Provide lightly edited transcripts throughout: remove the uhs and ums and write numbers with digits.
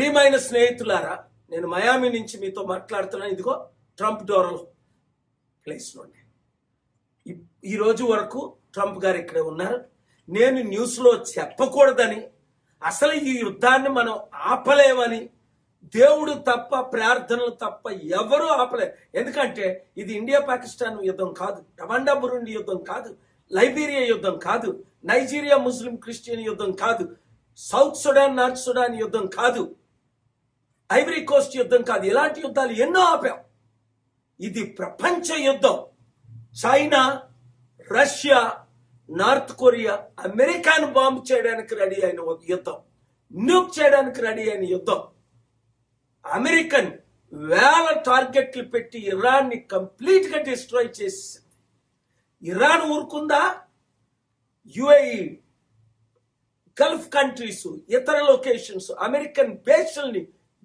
ప్రియమైన స్నేహితులారా, నేను మయామి నుంచి మీతో మాట్లాడుతున్నాను. ఇదిగో ట్రంప్ డోరల్ ప్లేస్ నుండి. ఈ రోజు వరకు ట్రంప్ గారు ఇక్కడే ఉన్నారు. నేను న్యూస్లో చెప్పకూడదని, అసలు ఈ యుద్ధాన్ని మనం ఆపలేమని, దేవుడు తప్ప, ప్రార్థనలు తప్ప ఎవరు ఆపలేరు. ఎందుకంటే ఇది ఇండియా పాకిస్తాన్ యుద్ధం కాదు, రవాండా బురుండి యుద్ధం కాదు, లైబీరియా యుద్ధం కాదు, నైజీరియా ముస్లిం క్రిస్టియన్ యుద్ధం కాదు, సౌత్ సుడాన్ నార్త్ సుడాన్ యుద్ధం కాదు, ఐవరీ కోస్ట్ యుద్ధం కాదు. ఇలాంటి యుద్ధాలు ఎన్నో ఆపాం. ఇది ప్రపంచ యుద్ధం. చైనా, రష్యా, నార్త్ కొరియా అమెరికాను బాంబు చేయడానికి రెడీ అయిన యుద్ధం, న్యూక్ చేయడానికి రెడీ అయిన యుద్ధం. అమెరికన్ వేల టార్గెట్లు పెట్టి ఇరాన్ని కంప్లీట్ గా డిస్ట్రాయ్ చేసింది. ఇరాన్ ఊరుకుందా? యుఏఈ, గల్ఫ్ కంట్రీస్, ఇతర లొకేషన్స్ అమెరికన్ బేస్ల్ని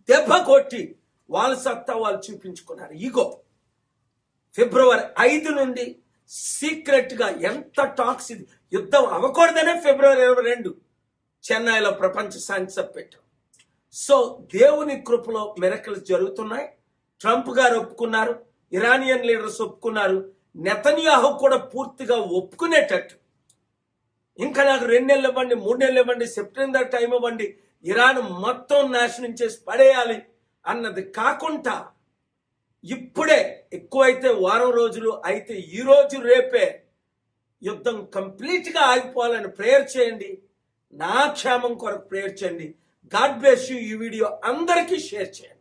దెబ్బ కొట్టి వాళ్ళ సత్తా వాళ్ళు చూపించుకున్నారు. ఇగో ఫిబ్రవరి 5 నుండి సీక్రెట్ గా ఎంత టాక్స్, ఇది యుద్ధం అవ్వకూడదనే ఫిబ్రవరి 22 చెన్నైలో ప్రపంచ శాంతి సభ పెట్టాం. సో దేవుని కృపలో మిరకల్స్ జరుగుతున్నాయి. ట్రంప్ గారు ఒప్పుకున్నారు, ఇరానియన్ లీడర్స్ ఒప్పుకున్నారు, నెతన్యాహు కూడా పూర్తిగా ఒప్పుకునేటట్టు. ఇంకా నాకు 2 నెలలు ఇవ్వండి, 3 నెలలు ఇవ్వండి, సెప్టెంబర్ టైం ఇవ్వండి, ఇరాన్ మొత్తం నాశనం చేసి పడేయాలి అన్నది కాకుండా, ఇప్పుడే ఎక్కువైతే వారం రోజులు అయితే ఈ రోజు రేపే యుద్ధం కంప్లీట్ గా ఆగిపోవాలని ప్రేయర్ చేయండి. నా క్షేమం కొరకు ప్రేయర్ చేయండి. God bless you. ఈ వీడియో అందరికీ షేర్ చేయండి.